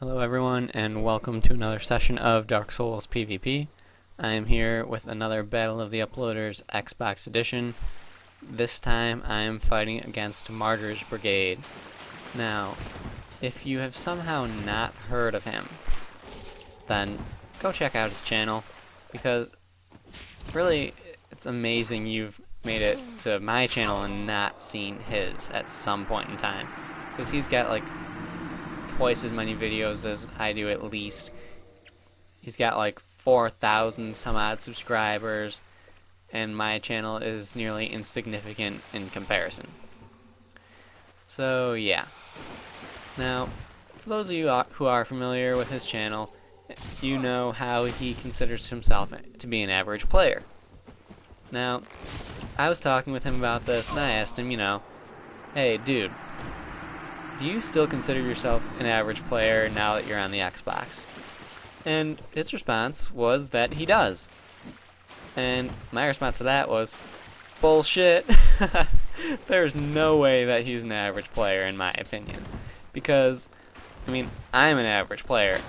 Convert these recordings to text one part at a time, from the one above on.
Hello everyone, and welcome to another session of Dark Souls PvP. I am here with another Battle of the Uploaders Xbox Edition. This time I am fighting against MartyrsBrigade. Now, if you have somehow not heard of him, then go check out his channel, because really it's amazing you've made it to my channel and not seen his at some point in time, because he's got like twice as many videos as I do at least. He's got like 4,000 some odd subscribers, and my channel is nearly insignificant in comparison. So yeah. Now, for those of you who are familiar with his channel, you know how he considers himself to be an average player. Now, I was talking with him about this, and I asked him, hey dude, do you still consider yourself an average player now that you're on the Xbox? And his response was that he does. And my response to that was, bullshit. There's no way that he's an average player, in my opinion. Because, I'm an average player.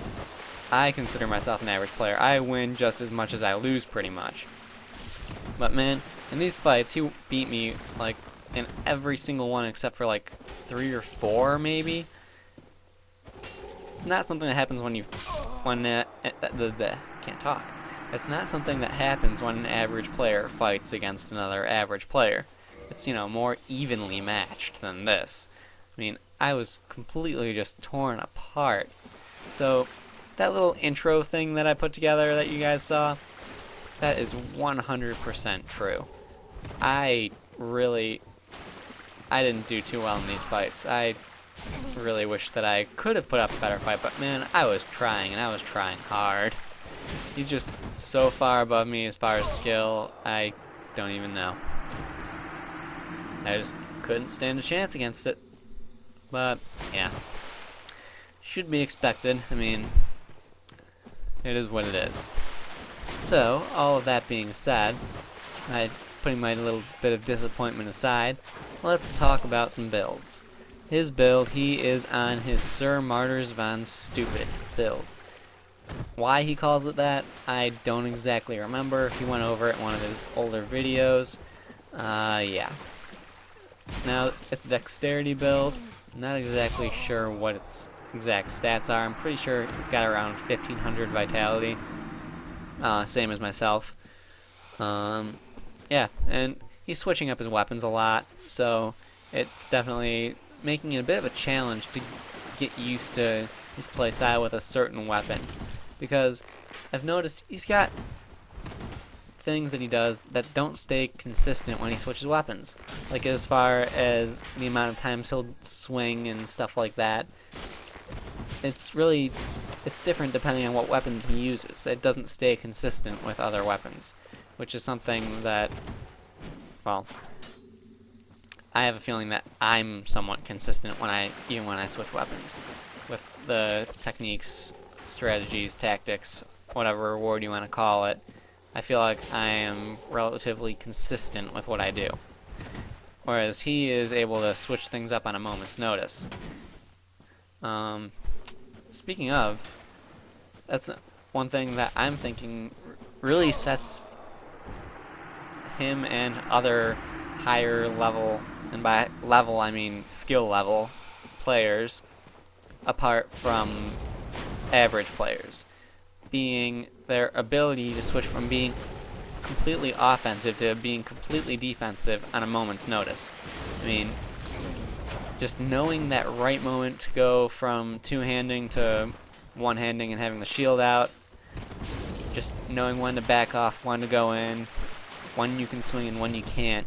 I consider myself an average player. I win just as much as I lose, pretty much. But man, in these fights, he beat me, like, in every single one except for like 3 or 4 maybe. It's not something that happens can't talk. It's not something that happens when an average player fights against another average player. It's, more evenly matched than this. I was completely just torn apart. So that little intro thing that I put together that you guys saw, that is 100% true. I didn't do too well in these fights. I really wish that I could have put up a better fight, but man, I was trying, and I was trying hard. He's just so far above me as far as skill, I don't even know. I just couldn't stand a chance against it. But, yeah. Should be expected. It is what it is. So, all of that being said, putting my little bit of disappointment aside, let's talk about some builds. His build, he is on his Sir Martyrs Von Stupid build. Why he calls it that, I don't exactly remember. He went over it in one of his older videos. Yeah. Now, it's a dexterity build. Not exactly sure what its exact stats are. I'm pretty sure it's got around 1500 vitality. Same as myself. Yeah, and he's switching up his weapons a lot, so it's definitely making it a bit of a challenge to get used to his playstyle with a certain weapon. Because I've noticed he's got things that he does that don't stay consistent when he switches weapons. Like as far as the amount of times he'll swing and stuff like that. It's different depending on what weapon he uses. It doesn't stay consistent with other weapons, which is something that, well, I have a feeling that I'm somewhat consistent even when I switch weapons. With the techniques, strategies, tactics, whatever word you want to call it, I feel like I am relatively consistent with what I do. Whereas he is able to switch things up on a moment's notice. Speaking of, that's one thing that I'm thinking really sets him and other higher level, and by level I mean skill level, players apart from average players, being their ability to switch from being completely offensive to being completely defensive on a moment's notice. Just knowing that right moment to go from two-handing to one-handing and having the shield out, just knowing when to back off, when to go in, when you can swing and when you can't.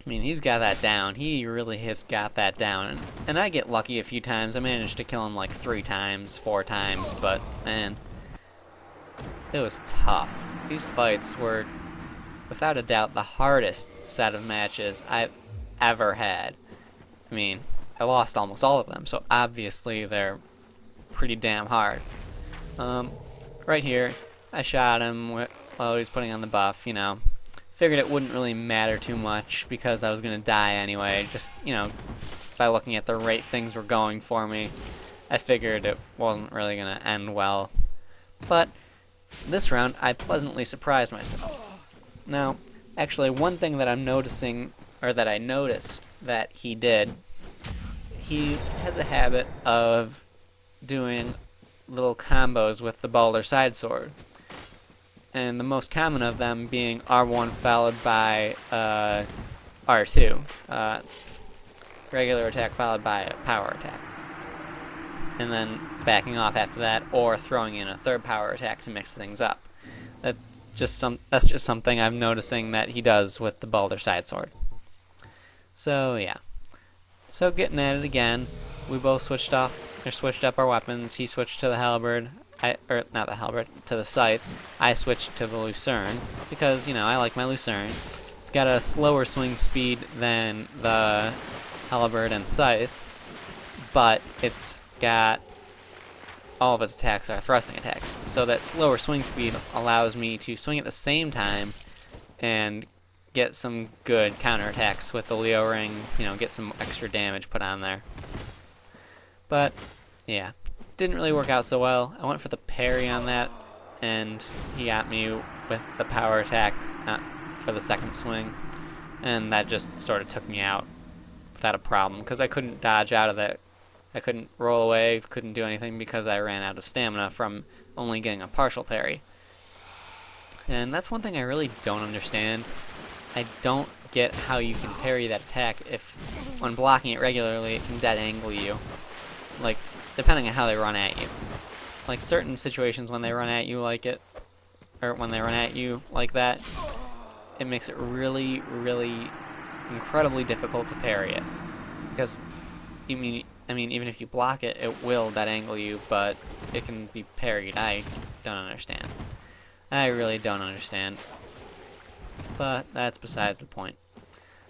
He's got that down. He really has got that down. And I get lucky a few times. I managed to kill him like 3 times, 4 times, but man, it was tough. These fights were, without a doubt, the hardest set of matches I've ever had. I lost almost all of them, so obviously they're pretty damn hard. Right here, I shot him while he was putting on the buff, Figured it wouldn't really matter too much because I was going to die anyway, just, by looking at the rate things were going for me. I figured it wasn't really going to end well. But this round, I pleasantly surprised myself. Now, actually, one thing that I'm noticing, or that I noticed that he did, he has a habit of doing little combos with the Balder Side Sword. And the most common of them being R1 followed by R2. Regular attack followed by a power attack. And then backing off after that, or throwing in a third power attack to mix things up. That's just something I'm noticing that he does with the Balder Side Sword. So yeah. So getting at it again, we both switched up our weapons. He switched to the halberd, not the halberd, to the scythe. I switched to the lucerne because, you know, I like my lucerne. It's got a slower swing speed than the halberd and scythe, but it's got all of its attacks are thrusting attacks. So that slower swing speed allows me to swing at the same time and get some good counterattacks with the Leo ring, you know, get some extra damage put on there. But yeah, didn't really work out so well. I went for the parry on that, and he got me with the power attack for the second swing, and that just sort of took me out without a problem, because I couldn't dodge out of that. I couldn't roll away, couldn't do anything because I ran out of stamina from only getting a partial parry. And that's one thing I really don't understand. I don't get how you can parry that attack if, when blocking it regularly, it can dead angle you. Like, depending on how they run at you. Like, certain situations when they run at you like it, or when they run at you like that, it makes it really, really incredibly difficult to parry it. Because, I mean, even if you block it, it will dead angle you, but it can be parried. I don't understand. I really don't understand. But that's besides the point.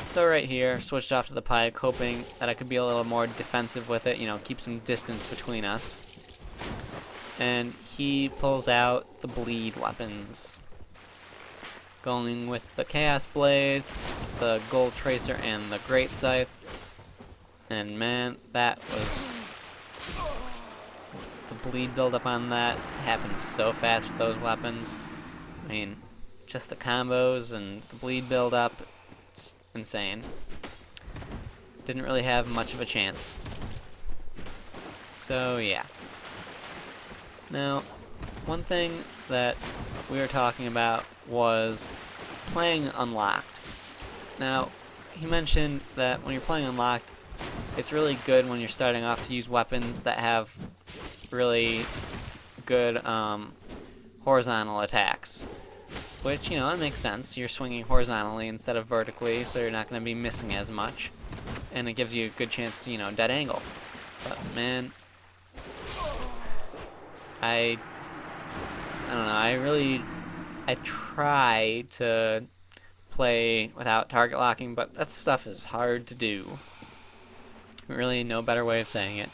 So right here, switched off to the pike, hoping that I could be a little more defensive with it, you know, keep some distance between us. And he pulls out the bleed weapons. Going with the Chaos Blade, the Gold Tracer, and the Great Scythe. And man, that was... the bleed buildup on that happens so fast with those weapons. I mean, just the combos and the bleed buildup, it's insane. Didn't really have much of a chance. So yeah. Now, one thing that we were talking about was playing Unlocked. Now, he mentioned that when you're playing Unlocked, it's really good when you're starting off to use weapons that have really good horizontal attacks. Which, you know, that makes sense. You're swinging horizontally instead of vertically, so you're not going to be missing as much. And it gives you a good chance to, you know, dead angle. But, man, I don't know, I try to play without target locking, but that stuff is hard to do. Really no better way of saying it.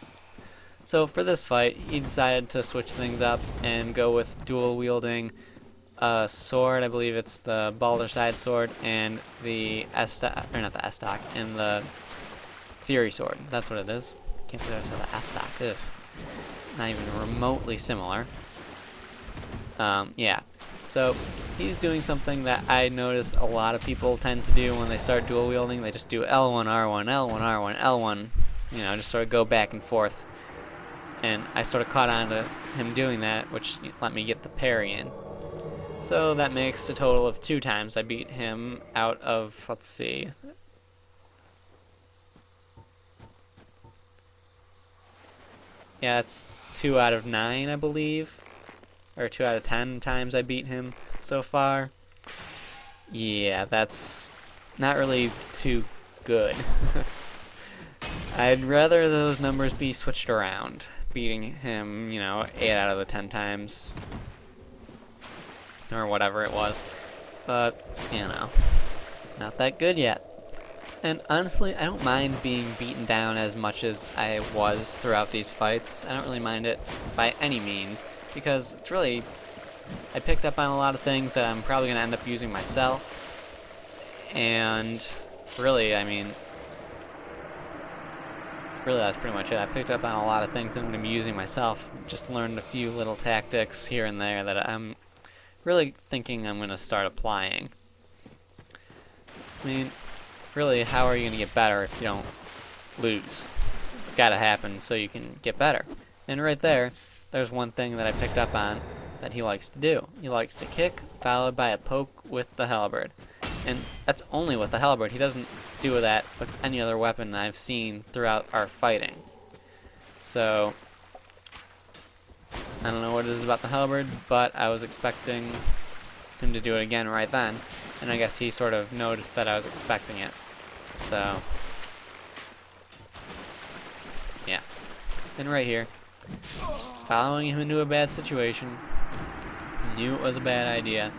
So for this fight, he decided to switch things up and go with dual wielding sword. I believe it's the Balder Side Sword and the S-Stock, or not the S-Stock, and the Fury Sword. That's what it is. Can't believe I said the S-Stock. Ugh. Not even remotely similar. Yeah. So he's doing something that I notice a lot of people tend to do when they start dual wielding. They just do L1, R1, L1, R1, L1. You know, just sort of go back and forth. And I sort of caught on to him doing that, which let me get the parry in. So that makes a total of 2 times I beat him out of, let's see. Yeah, it's 2 out of 9, I believe. Or 2 out of 10 times I beat him so far. Yeah, that's not really too good. I'd rather those numbers be switched around. Beating him, you know, 8 out of the 10 times. Or whatever it was. But, you know, not that good yet. And honestly, I don't mind being beaten down as much as I was throughout these fights. I don't really mind it by any means, because it's really, I picked up on a lot of things that I'm probably going to end up using myself. And really, I mean, really that's pretty much it. I picked up on a lot of things I'm going to be using myself. Just learned a few little tactics here and there that I'm really thinking I'm going to start applying. I mean, really, how are you going to get better if you don't lose? It's got to happen so you can get better. And right there's one thing that I picked up on that he likes to do. He likes to kick, followed by a poke with the halberd. And that's only with the halberd. He doesn't do that with any other weapon I've seen throughout our fighting. So, I don't know what it is about the halberd, but I was expecting him to do it again right then. And I guess he sort of noticed that I was expecting it. So, yeah. And right here, just following him into a bad situation. Knew it was a bad idea.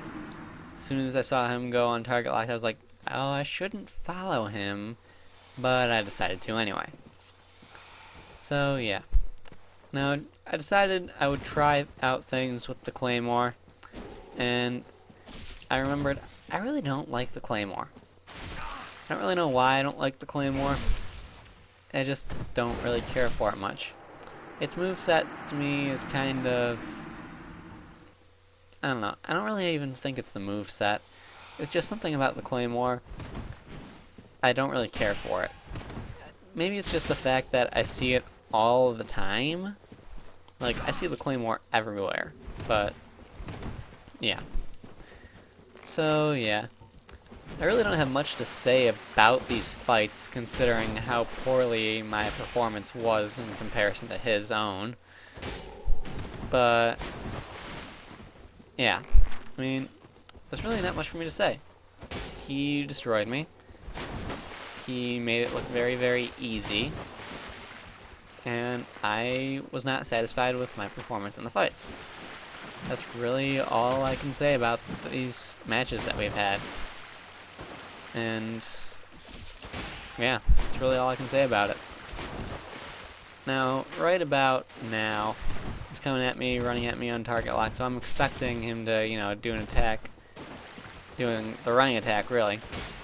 As soon as I saw him go on target lock, I was like, oh, I shouldn't follow him, but I decided to anyway. So, yeah. Now, I decided I would try out things with the Claymore, and I remembered I really don't like the Claymore. I don't really know why I don't like the Claymore. I just don't really care for it much. Its moveset to me is kind of, I don't know. I don't really even think it's the moveset. It's just something about the Claymore. I don't really care for it. Maybe it's just the fact that I see it all the time. Like, I see the Claymore everywhere. But, yeah. So, yeah. I really don't have much to say about these fights, considering how poorly my performance was in comparison to his own. But, yeah. I mean, there's really not much for me to say. He destroyed me. He made it look very, very easy. And I was not satisfied with my performance in the fights. That's really all I can say about these matches that we've had. And yeah, that's really all I can say about it. Now, right about now, he's coming at me, running at me on target lock, so I'm expecting him to, you know, do an attack, doing the running attack, really,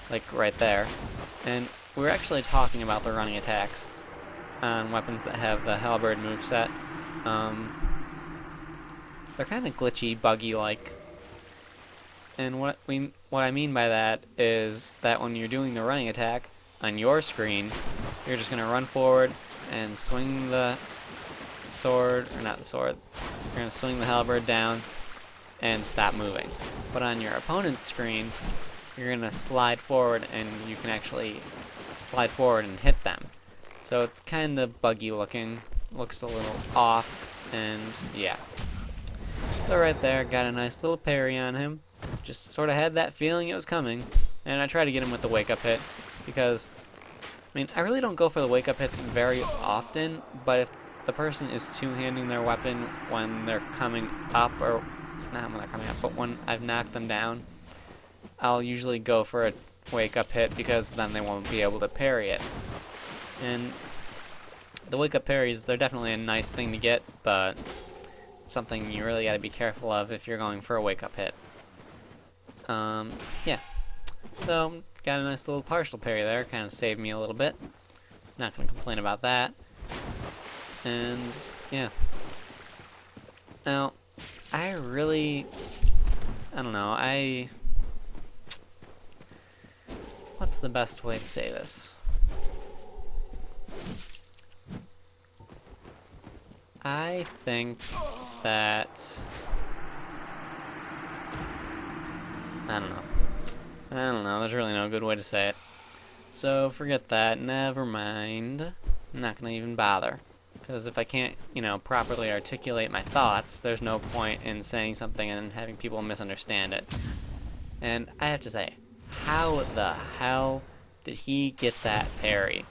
like right there. And we're actually talking about the running attacks on weapons that have the halberd moveset. They're kind of glitchy, buggy-like. And what I mean by that is that when you're doing the running attack on your screen, you're just going to run forward and swing the sword, or not the sword, you're going to swing the halberd down and stop moving. But on your opponent's screen, you're going to slide forward and you can actually slide forward and hit them. So it's kind of buggy looking, looks a little off, and yeah. So right there, got a nice little parry on him. Just sort of had that feeling it was coming, and I tried to get him with the wake-up hit, because, I mean, I really don't go for the wake-up hits very often, but if the person is two-handing their weapon when they're coming up, or not when they're coming up, but when I've knocked them down, I'll usually go for a wake-up hit, because then they won't be able to parry it. And the wake-up parries, they're definitely a nice thing to get, but something you really got to be careful of if you're going for a wake-up hit. Yeah. So, got a nice little partial parry there, kind of saved me a little bit. Not going to complain about that. And, yeah. Now, I don't know, what's the best way to say this? I think that, I don't know, there's really no good way to say it. So forget that, never mind. I'm not going to even bother. Because if I can't, you know, properly articulate my thoughts, there's no point in saying something and having people misunderstand it. And I have to say, how the hell did he get that parry?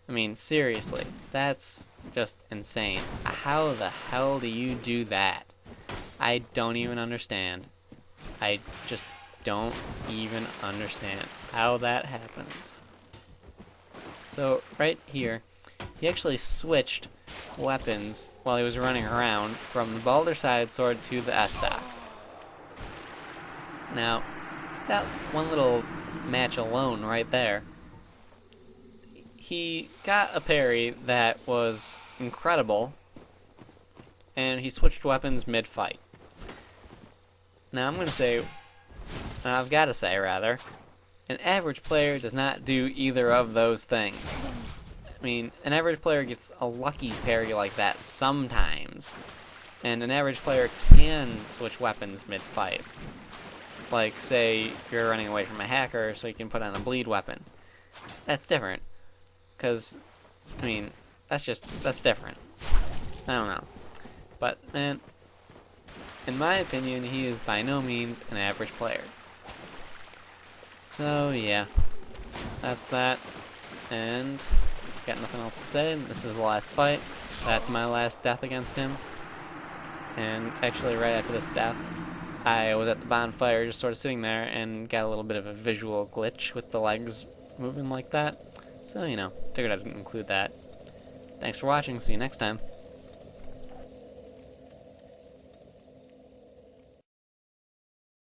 I mean, seriously, that's just insane. How the hell do you do that? I don't even understand. I just don't even understand how that happens. So, right here, he actually switched weapons while he was running around from the Balder Side Sword to the S-Stock. Now, that one little match alone right there, he got a parry that was incredible, and he switched weapons mid-fight. Now I've got to say rather, an average player does not do either of those things. I mean, an average player gets a lucky parry like that sometimes, and an average player can switch weapons mid-fight. Like, say, you're running away from a hacker, so you can put on a bleed weapon. That's different. Because, I mean, that's different. I don't know. But, man, in my opinion, he is by no means an average player. So, yeah. That's that. And, got nothing else to say. This is the last fight. That's my last death against him. And, actually, right after this death, I was at the bonfire just sort of sitting there and got a little bit of a visual glitch with the legs moving like that. So, figured I'd include that. Thanks for watching. See you next time.